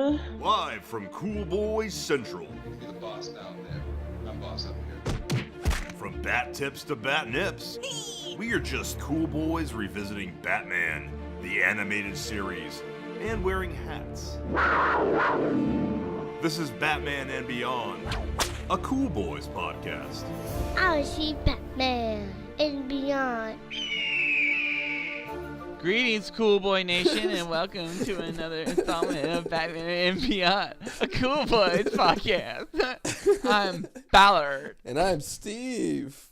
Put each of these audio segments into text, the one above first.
Live from Cool Boys Central. You're the boss now, man. I'm boss up here. From bat tips to bat nips, we are just cool boys revisiting Batman, the animated series, and wearing hats. This is Batman and Beyond, a Cool Boys podcast. I see Batman and Beyond. Greetings, Cool Boy Nation, and welcome to another installment of Batman and Beyond, a Cool Boys podcast. I'm Ballard. And I'm Steve.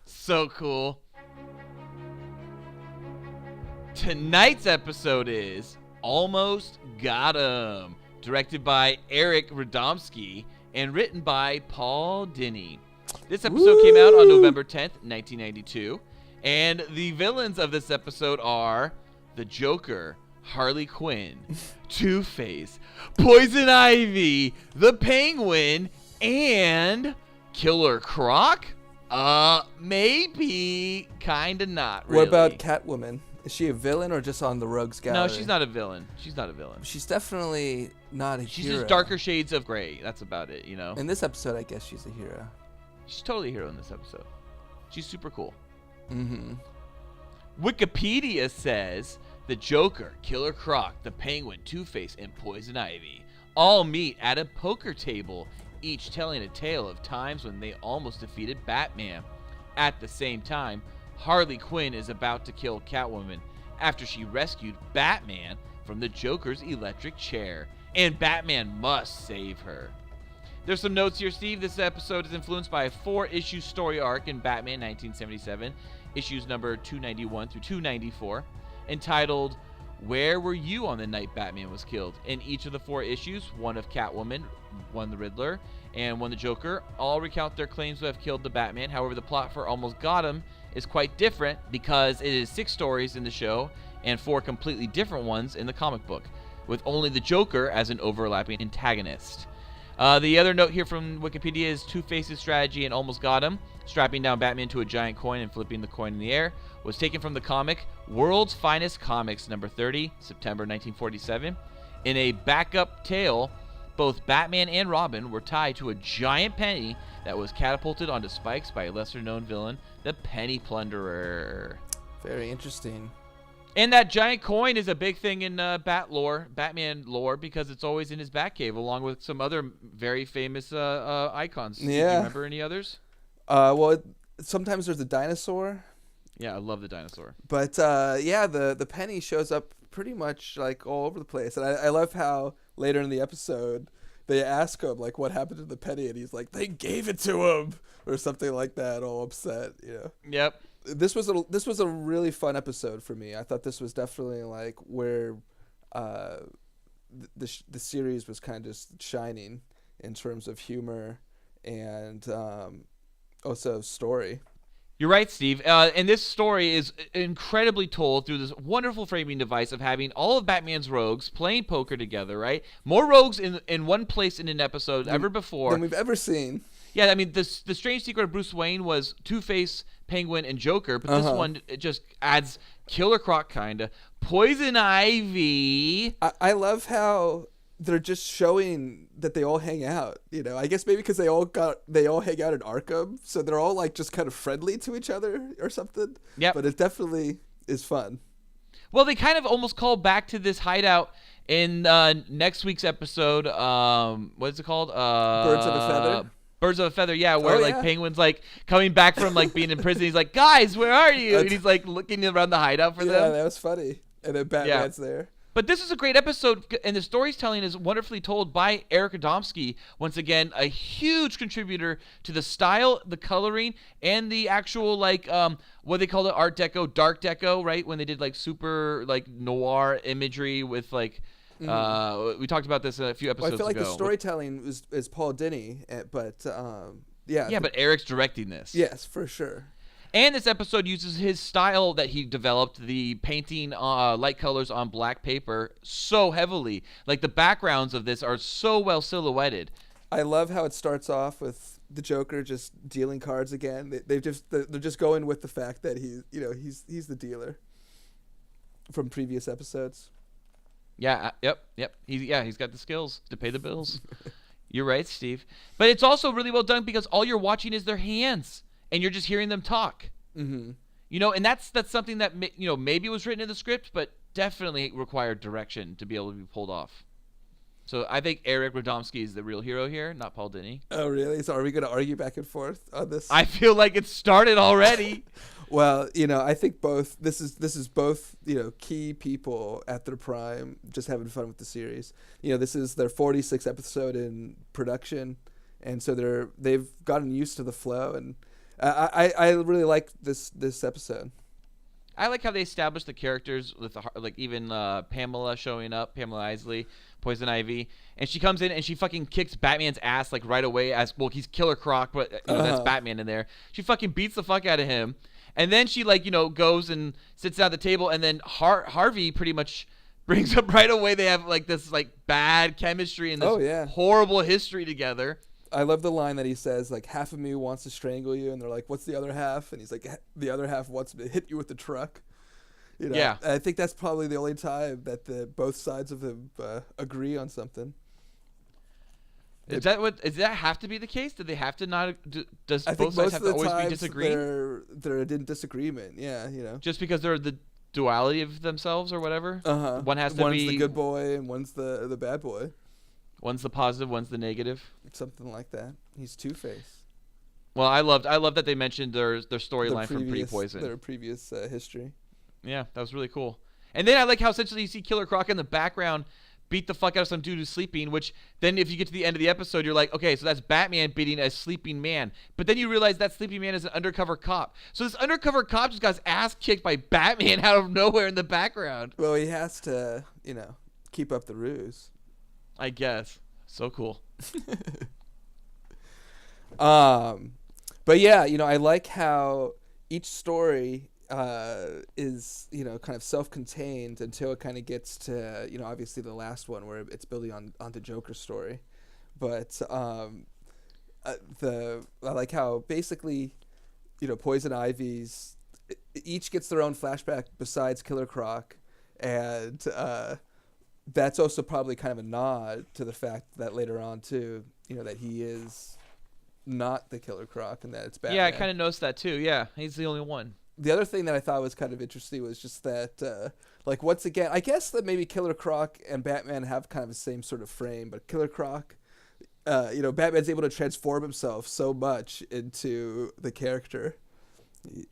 So cool. Tonight's episode is Almost Got 'Em, directed by Eric Radomski and written by Paul Dini. This episode came out on November 10th, 1992. And the villains of this episode are the Joker, Harley Quinn, Two-Face, Poison Ivy, the Penguin, and Killer Croc? Maybe, kinda not really. What about Catwoman? Is she a villain or just on the Rogues Gallery? No, she's not a villain. She's definitely not a She's hero. just darker shades of gray. That's about it, you know? In this episode, I guess she's a hero. She's totally a hero in this episode. She's super cool. Mm-hmm. Wikipedia says the Joker, Killer Croc, the Penguin, Two-Face, and Poison Ivy all meet at a poker table, each telling a tale of times when they almost defeated Batman. At the same time, Harley Quinn is about to kill Catwoman after she rescued Batman from the Joker's electric chair, and Batman must save her. There's some notes here, Steve. This episode is influenced by a 4-issue story arc in Batman 1977, issues number 291 through 294, entitled Where Were You on the Night Batman Was Killed? In each of the 4 issues, one of Catwoman, one the Riddler, and one the Joker, all recount their claims to have killed the Batman. However, the plot for Almost Got 'Em is quite different because it is 6 stories in the show and 4 completely different ones in the comic book, with only the Joker as an overlapping antagonist. The other note here from Wikipedia is Two-Face's strategy in Almost Got 'Em, strapping down Batman to a giant coin and flipping the coin in the air, was taken from the comic World's Finest Comics number 30, September 1947. In a backup tale, both Batman and Robin were tied to a giant penny that was catapulted onto spikes by a lesser-known villain, the Penny Plunderer. Very interesting. And that giant coin is a big thing in Batman lore, because it's always in his Batcave, along with some other very famous icons. Yeah. Do you remember any others? Sometimes there's a dinosaur. Yeah, I love the dinosaur. But the penny shows up pretty much like all over the place. And I love how later in the episode they ask him like what happened to the penny, and he's like, they gave it to him or something like that, all upset, you know. Yep. This was a really fun episode for me. I thought this was definitely like where the series was kind of shining in terms of humor and also story. You're right, Steve. And this story is incredibly told through this wonderful framing device of having all of Batman's rogues playing poker together, right? More rogues in one place in an episode ever before than we've ever seen. Yeah, I mean, the strange secret of Bruce Wayne was Two-Face, Penguin, and Joker, but this one it just adds Killer Croc, kinda. Poison Ivy. I love how they're just showing that they all hang out, you know. I guess maybe because they all hang out in Arkham, so they're all like just kind of friendly to each other or something. Yeah. But it definitely is fun. Well, they kind of almost call back to this hideout in next week's episode. What is it called? Birds of a Feather. Birds of a Feather, yeah, where Penguin's like coming back from like being in prison. He's like, guys, where are you? And he's like looking around the hideout for them. Yeah, that was funny. And then Batman's there. But this is a great episode, and the storytelling is wonderfully told by Eric Radomski. Once again, a huge contributor to the style, the coloring, and the actual like what they call it, Art Deco, Dark Deco, right? When they did like super like noir imagery with like. We talked about this a few episodes ago. I feel like the storytelling is Paul Dini, but Yeah, but Eric's directing this. Yes, for sure. And this episode uses his style that he developed, the painting light colors on black paper, so heavily. Like the backgrounds of this are so well silhouetted. I love how it starts off with the Joker just dealing cards again. They're just going with the fact that he's the dealer from previous episodes. Yeah. Yep. He's got the skills to pay the bills. You're right, Steve. But it's also really well done because all you're watching is their hands, and you're just hearing them talk. Mm-hmm. And that's something that maybe was written in the script, but definitely required direction to be able to be pulled off. So I think Eric Radomski is the real hero here, not Paul Dini. Oh, really? So are we going to argue back and forth on this? I feel like it started already. Well, I think both. This is both. Key people at their prime, just having fun with the series. This is their 46th episode in production, and so they've gotten used to the flow, and I really like this episode. I like how they established the characters with even Pamela showing up, Pamela Isley, Poison Ivy, and she comes in and she fucking kicks Batman's ass like right away as well. He's Killer Croc, but that's Batman in there. She fucking beats the fuck out of him, and then she goes and sits down at the table, and then Harvey pretty much brings up right away. They have this bad chemistry and this horrible history together. I love the line that he says, half of me wants to strangle you, and they're like, what's the other half? And he's like, the other half wants me to hit you with the truck. Yeah. I think that's probably the only time that both sides of him agree on something. Does that have to be the case? Do they have to not? Does I both sides have to always be disagreeing? They're in disagreement. Yeah, Just because they're the duality of themselves or whatever. One has to one's the good boy and one's the bad boy. One's the positive, one's the negative. Something like that. He's Two-Face. Well, I loved that they mentioned their storyline from Pre-Poison. Their previous history. Yeah, that was really cool. And then I like how essentially you see Killer Croc in the background beat the fuck out of some dude who's sleeping, which then if you get to the end of the episode, you're like, okay, so that's Batman beating a sleeping man. But then you realize that sleeping man is an undercover cop. So this undercover cop just got his ass kicked by Batman out of nowhere in the background. Well, he has to, keep up the ruse. I guess. So cool. But yeah, I like how each story is, kind of self-contained until it kind of gets to, obviously the last one where it's building onto Joker's story. But I like how basically, Poison Ivy's each gets their own flashback besides Killer Croc, and that's also probably kind of a nod to the fact that later on too, that he is not the Killer Croc and that it's Batman. Yeah, I kind of noticed that too. Yeah, he's the only one. The other thing that I thought was kind of interesting was just that, once again, I guess that maybe Killer Croc and Batman have kind of the same sort of frame, but Killer Croc, Batman's able to transform himself so much into the character.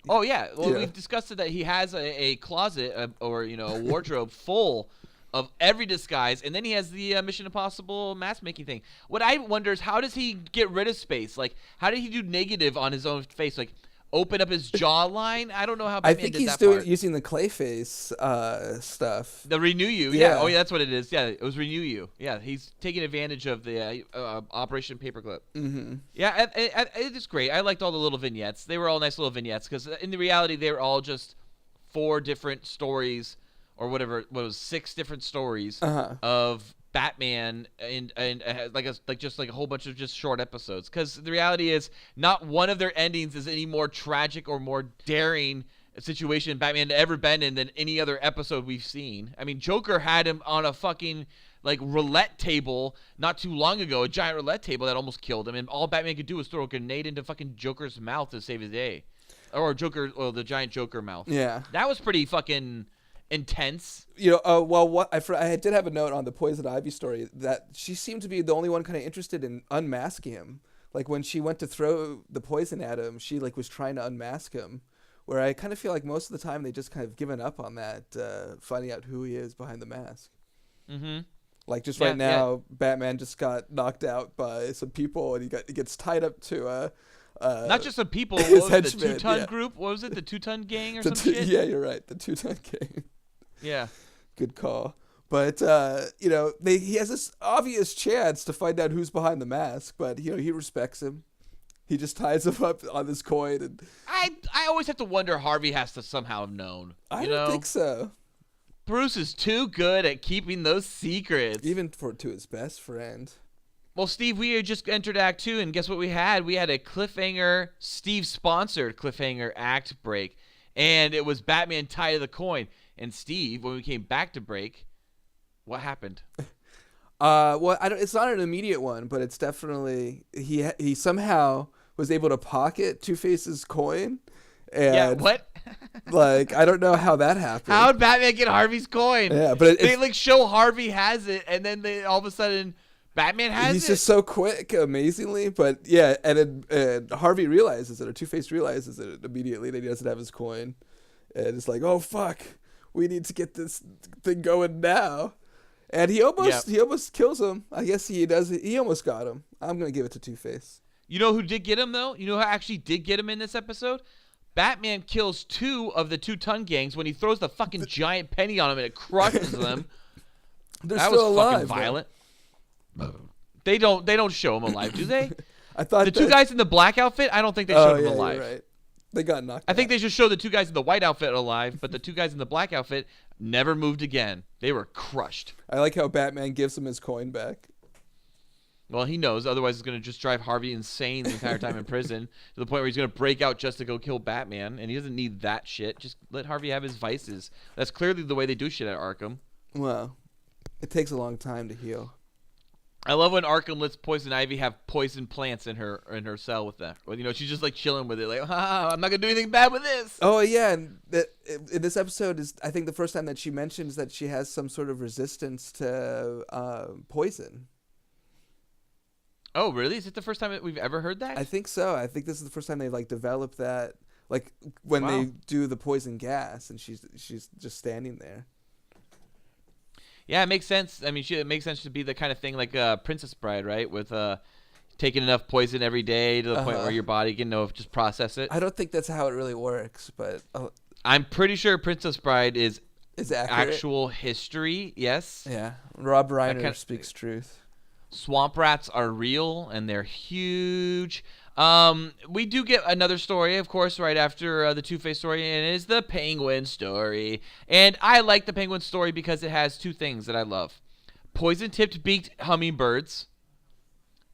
Oh yeah, well we've discussed it that he has a closet or a wardrobe full of every disguise, and then he has the Mission Impossible mask making thing. What I wonder is how does he get rid of space? How did he do negative on his own face? Open up his jawline? I don't know how Batman I think did he's that part. using the Clayface stuff. The Renew You, yeah. Oh yeah, that's what it is. Yeah, it was Renew You. Yeah, he's taking advantage of the Operation Paperclip. Mm-hmm. Yeah, it is great. I liked all the little vignettes. They were all nice little vignettes because in the reality they were all just 4 different stories or whatever. What was 6 different stories of Batman and just a whole bunch of just short episodes. Because the reality is not one of their endings is any more tragic or more daring situation Batman had ever been in than any other episode we've seen. I mean, Joker had him on a fucking roulette table not too long ago, a giant roulette table that almost killed him, and all Batman could do was throw a grenade into fucking Joker's mouth to save his day. Or the giant Joker mouth. Yeah. That was pretty fucking intense. I did have a note on the Poison Ivy story that she seemed to be the only one kind of interested in unmasking him. When she went to throw the poison at him, she was trying to unmask him. Where I kind of feel like most of the time they just kind of given up on that, finding out who he is behind the mask. Mm-hmm. Right now, Batman just got knocked out by some people, and he gets tied up to not just some people. What was it, the 2-ton group? What was it, the 2-ton gang or some shit? Yeah, you're right, the 2-ton gang. Yeah. Good call. But, he has this obvious chance to find out who's behind the mask, but, he respects him. He just ties him up on this coin. And I always have to wonder Harvey has to somehow have known. I don't think so. Bruce is too good at keeping those secrets. Even to his best friend. Well, Steve, we had just entered Act 2, and guess what we had? We had a cliffhanger, Steve-sponsored cliffhanger act break, and it was Batman tied to the coin. And Steve, when we came back to break, What happened? Well, it's not an immediate one, but it's definitely he somehow was able to pocket Two-Face's coin. And Yeah, what? like, I don't know how that happened. How'd Batman get Harvey's coin? Yeah, but they like show Harvey has it, and then they all of a sudden Batman has he's it. just so quick, amazingly. But yeah, and Harvey realizes it, or Two-Face realizes it immediately that he doesn't have his coin, and it's like, oh fuck, we need to get this thing going now. And he almost kills him. I guess he does. He almost got him. I'm gonna give it to Two-Face. You know who did get him though? You know who actually did get him in this episode? Batman kills 2 of the 2-ton gangs when he throws the fucking giant penny on them and it crushes them. They're That still was alive. fucking violent. They don't show him alive, do they? I thought The 2 guys in the black outfit, I don't think they showed him you're alive. right. They got knocked I think out. they should show the 2 guys in the white outfit alive, but the 2 guys in the black outfit never moved again. They were crushed. I like how Batman gives him his coin back. Well, he knows. Otherwise, it's going to just drive Harvey insane the entire time in prison to the point where he's going to break out just to go kill Batman, and he doesn't need that shit. Just let Harvey have his vices. That's clearly the way they do shit at Arkham. Well, it takes a long time to heal. I love when Arkham lets Poison Ivy have poison plants in her cell with that. Well, you know, she's just like chilling with it, like, I'm not gonna do anything bad with this. Oh yeah, and in this episode is I think the first time that she mentions that she has some sort of resistance to poison. Oh, really? Is it the first time that we've ever heard that? I think so. I think this is the first time they like developed that, like when Wow. they do the poison gas, and she's just standing there. Yeah, it makes sense. I mean, it makes sense to be the kind of thing like Princess Bride, right? With taking enough poison every day to the point where your body can just process it. I don't think that's how it really works, but I'm pretty sure Princess Bride is accurate. actual history. Yes. Yeah, Rob Reiner kinda- speaks truth. Swamp rats are real and they're huge. We do get another story, of course, right after the Two-Face story, and it is the Penguin story. And I like the Penguin story because it has 2 things that I love: poison-tipped beaked hummingbirds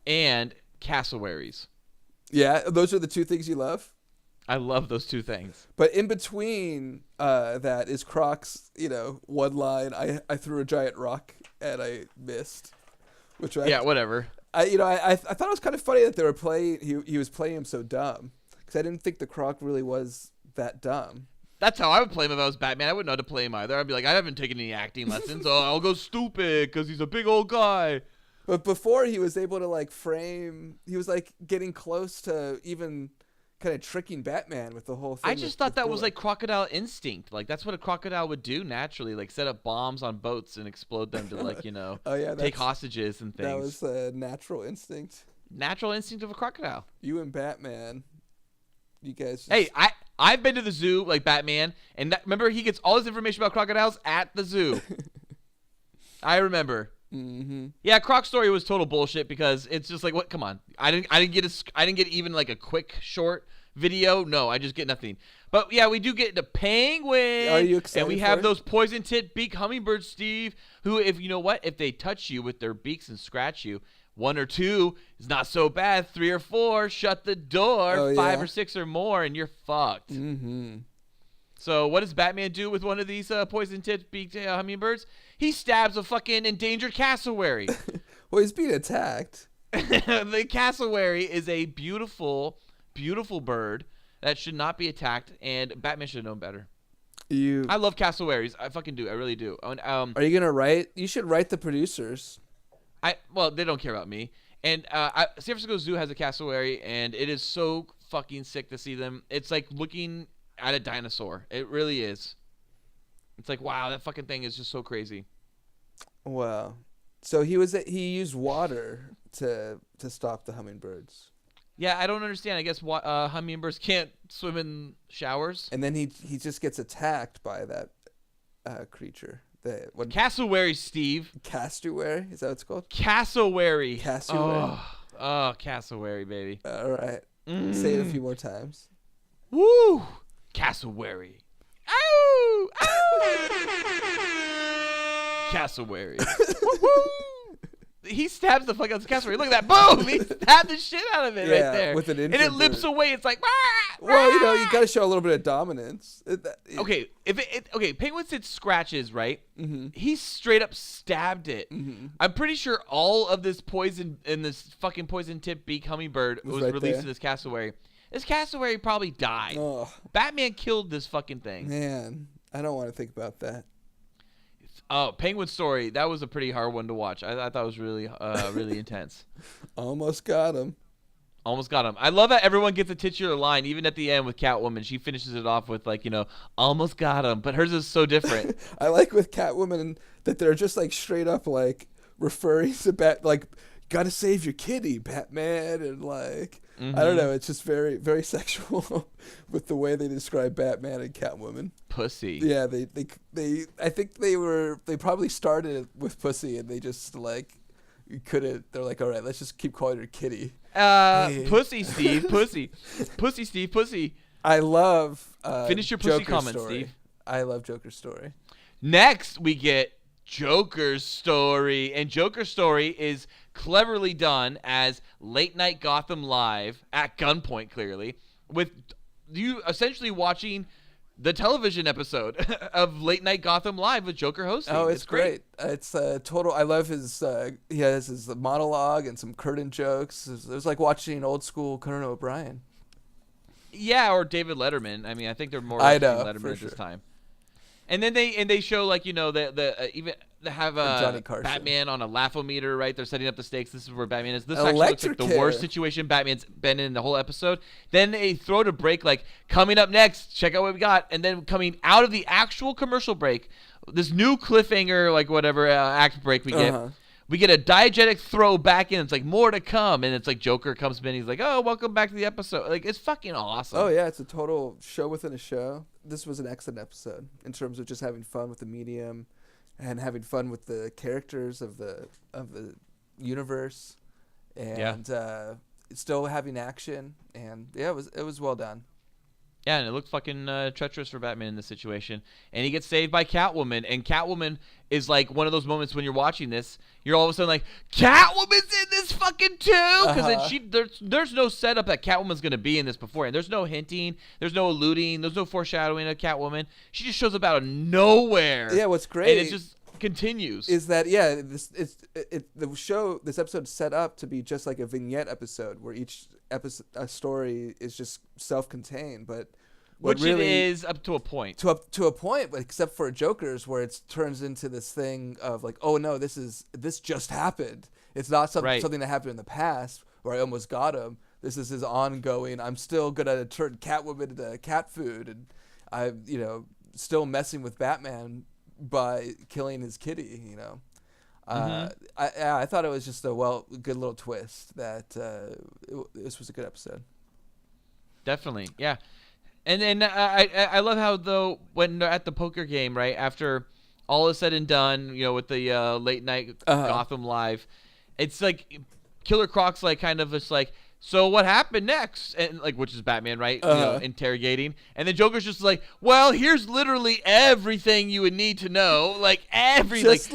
and cassowaries. Yeah, those are the 2 things you love. I love those 2 things. But in between that is Croc's, one line. I threw a giant rock and I missed. Which Yeah, whatever. I thought it was kind of funny that they were playing. He was playing him so dumb because I didn't think the Croc really was that dumb. That's how I would play him if I was Batman. I wouldn't know how to play him either. I'd be like, I haven't taken any acting lessons, so I'll go stupid because he's a big old guy. But before he was able to frame, he was getting close to even kind of tricking Batman with the whole thing. I just thought that was like crocodile instinct. Like that's what a crocodile would do naturally, like set up bombs on boats and explode them to oh yeah, take hostages and things. That was a natural instinct. Natural instinct of a crocodile. You and Batman, you guys. Hey, I've been to the zoo like Batman, and remember he gets all his information about crocodiles at the zoo. I remember. Mm-hmm. Yeah, Croc's story was total bullshit because it's just like, what? Come on, I didn't get even like a quick short video. No, I just get nothing. But yeah, we do get the penguin. Are you excited? And we have those poison tit beak hummingbirds, Steve. Who, if you know what, if they touch you with their beaks and scratch you, 1 or 2 is not so bad. 3 or 4, shut the door. Oh, 5 yeah. or 6 or more, and you're fucked. Mm-hmm. So what does Batman do with one of these poison tit beaked hummingbirds? He stabs a fucking endangered cassowary. Well, he's being attacked. The cassowary is a beautiful, beautiful bird that should not be attacked, and Batman should have known better. I love cassowaries. I fucking do. I really do. And, Are you gonna write? You should write the producers. well, they don't care about me. And San Francisco Zoo has a cassowary, and it is so fucking sick to see them. It's like looking at a dinosaur. It really is. It's like, wow, that fucking thing is just so crazy. Wow. So he used water to stop the hummingbirds. Yeah, I don't understand. I guess hummingbirds can't swim in showers. And then he just gets attacked by that creature. What Cassowary, Steve. cassowary? Is that what it's called? Cassowary. Cassowary. Oh, cassowary, baby. All right. Say it a few more times. Woo! Cassowary. Ow! Ow! Cassowary. Woo-hoo! he stabs the fuck out of the cassowary. Look at that. Boom! He stabbed the shit out of it right there. With an and it limps bird. away. It's like, well, you got to show a little bit of dominance. Okay, Penguin said scratches, right? Mm-hmm. He straight up stabbed it. Mm-hmm. I'm pretty sure all of this poison in this fucking poison tip beak hummingbird was right released there. to this cassowary. This cassowary probably died. Oh, Batman killed this fucking thing. man. I don't want to think about that. Oh, Penguin story. That was a pretty hard one to watch. I thought it was really, really intense. Almost got him. Almost got him. I love how everyone gets a titular line, even at the end with Catwoman. She finishes it off with like, almost got him. But hers is so different. I like with Catwoman that they're just like straight up like referring to like, gotta save your kitty, Batman, and like. Mm-hmm. I don't know. It's just very, very sexual with the way they describe Batman and Catwoman. Pussy. Yeah, they I think they probably started with pussy and they just like couldn't. They're like, all right, let's just keep calling her Kitty. Hey. Pussy, Steve. Pussy, pussy, Steve. Pussy. I love. Finish your pussy Joker's comment, story. Steve. I love Joker's story. Next, we get Joker's story, and Joker's story is cleverly done as late night Gotham Live at gunpoint, clearly, with you essentially watching the television episode of late night Gotham Live with Joker hosting. Oh, it's great. It's total. I love his. He has his monologue and some Curtin jokes. It was like watching old school Conan O'Brien. Yeah, or David Letterman. I mean, I think they're more I like know, Letterman for at sure. this time. And then they show like even they have Johnny Carson. Batman on a laugh-o-meter, right? They're setting up the stakes. This is where Batman is. This Electric actually looks like the worst hair. situation Batman's been in the whole episode. Then they throw to break like coming up next. Check out what we got. And then coming out of the actual commercial break, this new cliffhanger like whatever act break we get. Uh-huh. We get a diegetic throw back in. It's like more to come, and it's like Joker comes in. He's like, "Oh, welcome back to the episode." Like it's fucking awesome. Oh yeah, it's a total show within a show. This was an excellent episode in terms of just having fun with the medium, and having fun with the characters of the universe, and still having action. And yeah, it was well done. Yeah, and it looked fucking treacherous for Batman in this situation. And he gets saved by Catwoman. And Catwoman is like one of those moments when you're watching this, you're all of a sudden like, Catwoman's in this fucking too? Because there's no setup that Catwoman's going to be in this beforehand. There's no hinting. There's no alluding. There's no foreshadowing of Catwoman. She just shows up out of nowhere. Yeah, what's great. And it just continues. Is that this episode set up to be just like a vignette episode where each a story is just self-contained, but which really, it is up to a point. To a point, but except for Joker's, where it turns into this thing of like, oh no, this just happened. It's not something that happened in the past where I almost got him. This is his ongoing. I'm still gonna turn Catwoman into cat food, and I'm still messing with Batman by killing his kitty. I thought it was just a good little twist that this was a good episode. Definitely, yeah. And then I love how though when they're at the poker game, right after all is said and done, with the late night Gotham Live, it's like Killer Croc's like kind of just like, so what happened next? And like, which is Batman, right? Interrogating. And then Joker's just like, well, here's literally everything you would need to know. Like address,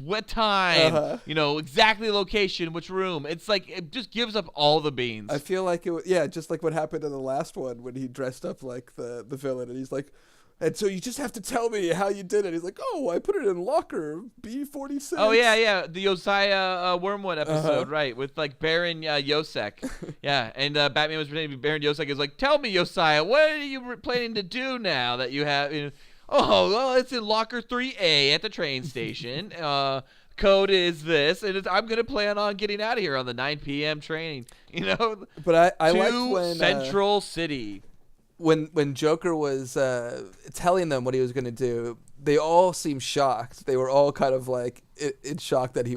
what time, exactly location, which room. It's like, it just gives up all the beans. I feel like just like what happened in the last one when he dressed up like the villain, and he's like, and so you just have to tell me how you did it. He's like, oh, I put it in locker B46. Oh, yeah. The Josiah Wormwood episode, right, with, like, Baron Yosek. Yeah, and Batman was pretending to be Baron Yosek. He's like, tell me, Josiah, what are you planning to do now that you have... oh, well, it's in locker 3A at the train station. Code is this, and I'm going to plan on getting out of here on the 9 p.m. train, But I liked when... Central City. When Joker was telling them what he was going to do, they all seemed shocked. They were all kind of like in shock that he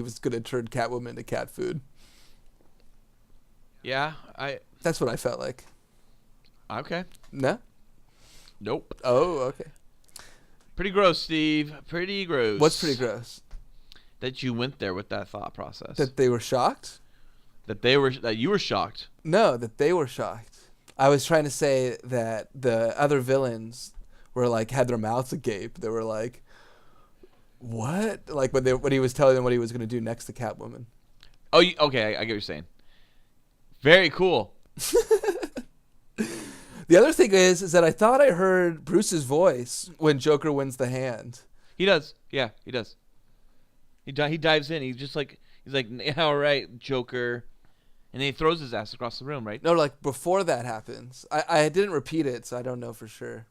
was going to turn Catwoman into cat food. Yeah, That's what I felt like. Okay. No? Nope. Oh, okay. Pretty gross, Steve. Pretty gross. What's pretty gross? That you went there with that thought process. That they were shocked? That you were shocked. No, that they were shocked. I was trying to say that the other villains were like had their mouths agape. They were like, What? Like when he was telling them what he was going to do next to Catwoman. Oh, okay. I get what you're saying. Very cool. The other thing is that I thought I heard Bruce's voice when Joker wins the hand. He does. Yeah, he does. He dives in. He's like, yeah, all right, Joker. And then he throws his ass across the room, right? No, like before that happens. I didn't repeat it, so I don't know for sure.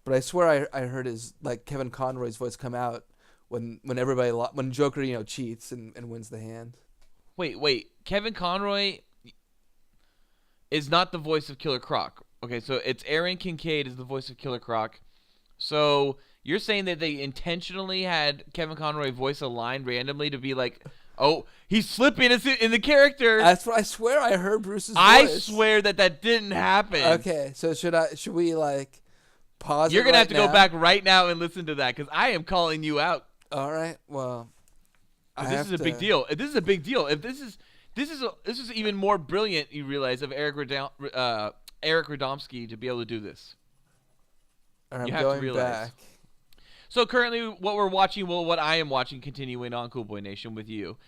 But I swear I heard his like Kevin Conroy's voice come out when Joker cheats and wins the hand. Wait. Kevin Conroy is not the voice of Killer Croc. Okay, so it's Aaron Kincaid is the voice of Killer Croc. So you're saying that they intentionally had Kevin Conroy voice a line randomly to be like, oh, he's slipping in the character. That's what I swear I heard Bruce's voice. I swear that didn't happen. Okay, so should we like pause? You're gonna have to now? go back right now and listen to that because I am calling you out. All right. Well, this is a big deal. If this is a big deal. If this is even more brilliant, you realize of Eric Radomski to be able to do this. I'm you have going to realize. back. So currently, what we're watching, what I am watching, continuing on Cool Boy Nation with you,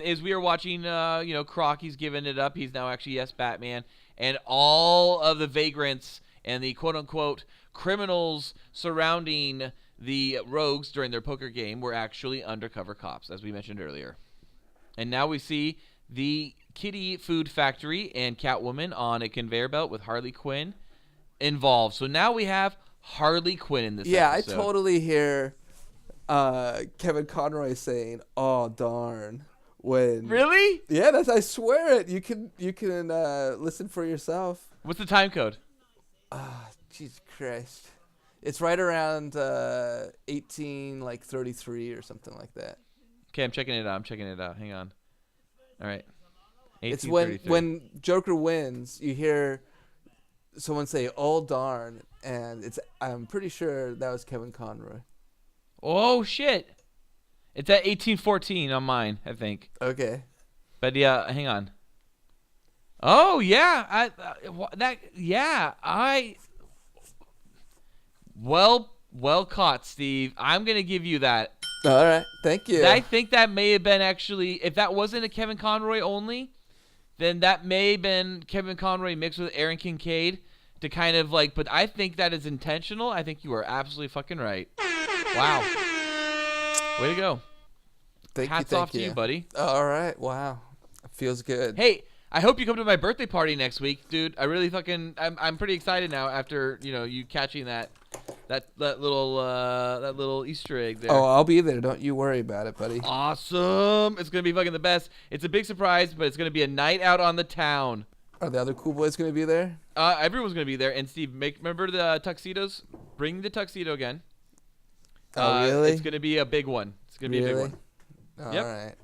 is we are watching. Croc. He's giving it up. He's now actually Batman, and all of the vagrants and the quote unquote criminals surrounding the rogues during their poker game were actually undercover cops, as we mentioned earlier. And now we see the Kitty Food Factory and Catwoman on a conveyor belt with Harley Quinn involved. So now we have Harley Quinn in this episode. I totally hear Kevin Conroy saying, "Oh darn." When Really? Yeah, I swear it. You can listen for yourself. What's the time code? Jesus Christ. It's right around 18:33 or something like that. Okay, I'm checking it out. Hang on. All right. It's when Joker wins, you hear someone say, "Oh darn," and I'm pretty sure that was Kevin Conroy. Oh shit! It's at 18:14 on mine, I think. Okay. But yeah, hang on. Oh yeah, Well caught, Steve. I'm gonna give you that. All right, thank you. I think that may have been actually, if that wasn't a Kevin Conroy only, then that may have been Kevin Conroy mixed with Aaron Kincaid to kind of like, but I think that is intentional. I think you are absolutely fucking right. Wow. Way to go. Hats off to you, buddy. All right, wow. Feels good. Hey, I hope you come to my birthday party next week, dude. I really I'm pretty excited now after, you catching that little Easter egg there. Oh, I'll be there. Don't you worry about it, buddy. Awesome. It's going to be fucking the best. It's a big surprise, but it's going to be a night out on the town. Are the other cool boys going to be there? Everyone's going to be there. And Steve, remember the tuxedos? Bring the tuxedo again. Oh, really? It's going to be a big one. It's going to be a big one. All right.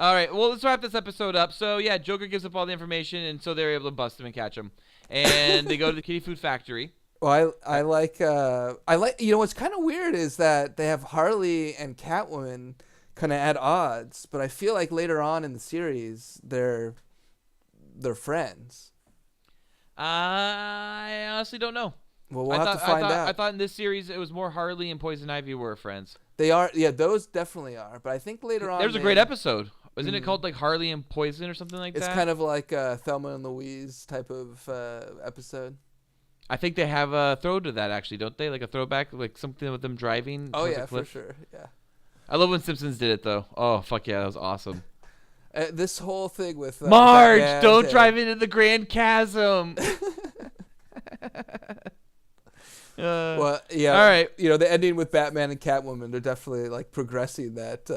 All right, well, let's wrap this episode up. So, yeah, Joker gives up all the information, and so they're able to bust him and catch him. And they go to the Kitty Food Factory. Well, I like, what's kind of weird is that they have Harley and Catwoman kind of at odds, but I feel like later on in the series, they're friends. I honestly don't know. Well, we'll have to find out. I thought in this series it was more Harley and Poison Ivy were friends. They are, yeah, those definitely are. But I think later on, there was a great episode. Wasn't it called like Harley and Poison or something like that? It's kind of like a Thelma and Louise type of episode. I think they have a throw to that actually, don't they? Like a throwback, like something with them driving. Oh yeah, for sure. Yeah. I love when Simpsons did it though. Oh fuck yeah, that was awesome. This whole thing with Marge, don't drive into the Grand Chasm. Well, yeah. All right. The ending with Batman and Catwoman, they're definitely like progressing that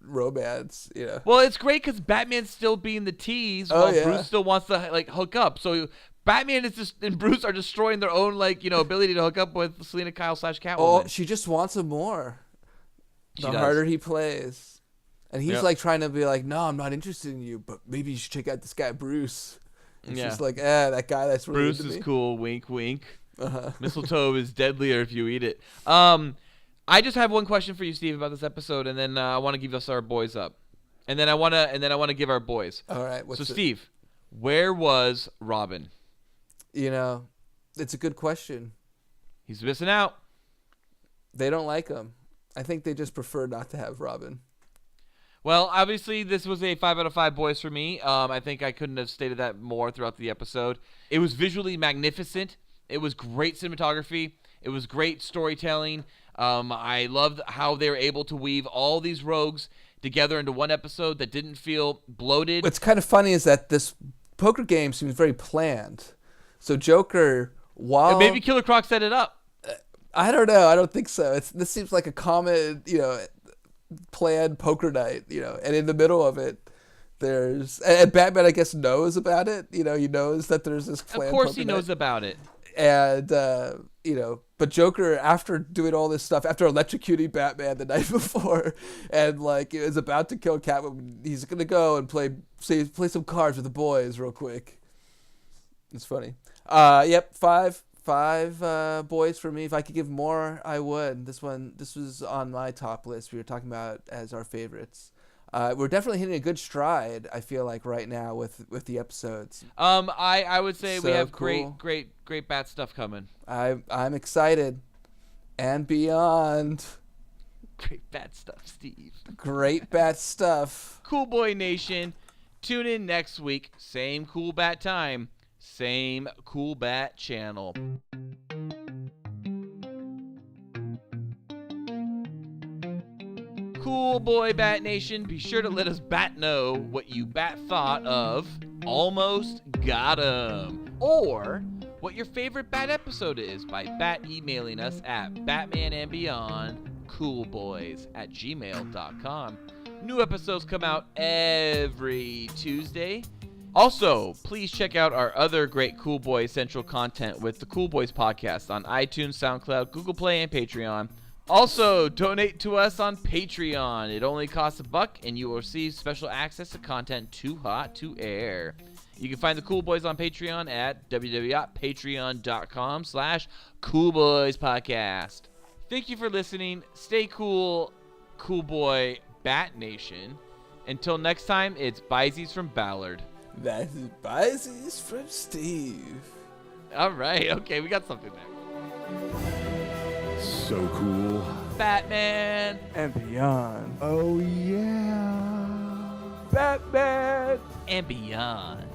romance. Well, it's great because Batman's still being the tease while Bruce still wants to like hook up. So Batman and Bruce are destroying their own ability to hook up with Selena Kyle / Catwoman. Oh, she just wants him more. The harder he plays, and he's like trying to be like, no, I'm not interested in you, but maybe you should check out this guy Bruce. And she's like, that guy that's really Bruce is cool. Wink, wink. Mistletoe is deadlier if you eat it. I just have one question for you, Steve, about this episode, and then I want to give us our boys up, and then I want to give our boys. All right. Steve, where was Robin? It's a good question. He's missing out. They don't like him. I think they just prefer not to have Robin. Well, obviously, this was a 5 out of 5 boys for me. I think I couldn't have stated that more throughout the episode. It was visually magnificent. It was great cinematography. It was great storytelling. I loved how they were able to weave all these rogues together into one episode that didn't feel bloated. What's kind of funny is that this poker game seems very planned. So Joker, while... Maybe Killer Croc set it up. I don't know. I don't think so. This seems like a common, planned poker night, and in the middle of it, and Batman, I guess, knows about it. He knows that there's this planned Of course poker he knows night. about it. And, but Joker, after doing all this stuff, after electrocuting Batman the night before, and, is about to kill Catwoman, he's going to go and play some cards with the boys real quick. It's funny. Yep, five boys for me. If I could give more, I would. This was on my top list. We were talking about as our favorites. We're definitely hitting a good stride, I feel like, right now with the episodes. I would say we have cool. great bat stuff coming. I'm excited. And beyond. Great bat stuff, Steve. Great bat stuff. Cool Boy Nation, tune in next week. Same cool bat time. Same cool bat channel. Cool Boy Bat Nation, be sure to let us bat know what you bat thought of Almost Got 'Em, or what your favorite bat episode is by bat emailing us at batmanandbeyondcoolboys@gmail.com. New episodes come out every Tuesday. Also, please check out our other great Cool Boy Central content with the Cool Boys Podcast on iTunes, SoundCloud, Google Play, and Patreon. Also, donate to us on Patreon. It only costs $1, and you will receive special access to content too hot to air. You can find the Cool Boys on Patreon at www.patreon.com/coolboyspodcast. Thank you for listening. Stay cool, Cool Boy Bat Nation. Until next time, it's Bizees from Ballard. That's Bizees from Steve. All right. Okay, we got something there. So cool. Batman And beyond. Oh, yeah. Batman. and beyond.